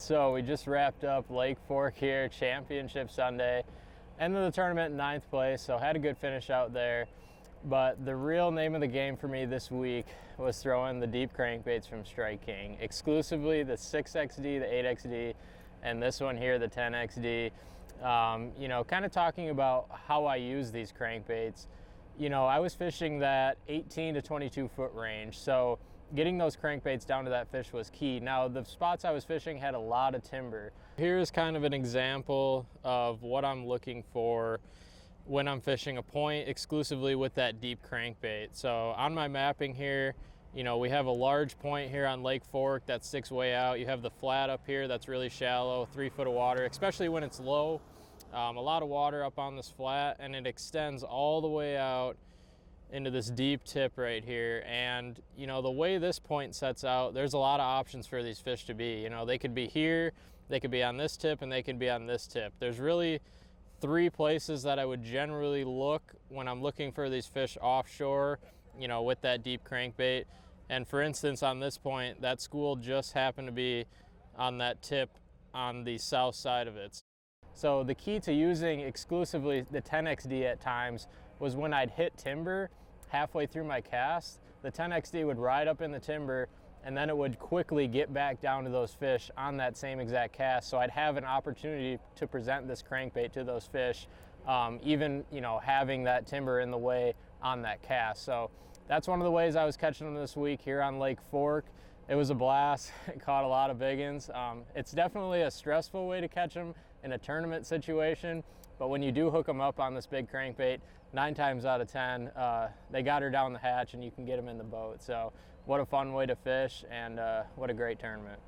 So we just wrapped up Lake Fork here, Championship Sunday. End of the tournament in 9th place, so had a good finish out there. But the real name of the game for me this week was throwing the Deep Crankbaits from Strike King, exclusively the 6XD, the 8XD, and this one here, the 10XD. You know, kind of talking about how I use these crankbaits. You know, I was fishing that 18 to 22 foot range, so getting those crankbaits down to that fish was key. Now, the spots I was fishing had a lot of timber. Here's kind of an example of what I'm looking for when I'm fishing a point exclusively with that deep crankbait. So on my mapping here, you know, we have a large point here on Lake Fork that sticks way out. You have the flat up here that's really shallow, 3 foot of water, especially when it's low. A lot of water up on this flat, and it extends all the way out into this deep tip right here. And you know, the way this point sets out, there's a lot of options for these fish to be. You know, they could be here, they could be on this tip, and they could be on this tip. There's really 3 places that I would generally look when I'm looking for these fish offshore, you know, with that deep crankbait. And for instance, on this point, that school just happened to be on that tip on the south side of it. So the key to using exclusively the 10XD at times was when I'd hit timber halfway through my cast, the 10XD would ride up in the timber and then it would quickly get back down to those fish on that same exact cast. So I'd have an opportunity to present this crankbait to those fish, even, you know, having that timber in the way on that cast. So that's one of the ways I was catching them this week here on Lake Fork. It was a blast. Caught a lot of big ones. It's definitely a stressful way to catch them in a tournament situation, but when you do hook them up on this big crankbait, 9 times out of 10, they got her down the hatch and you can get them in the boat. So what a fun way to fish, and what a great tournament.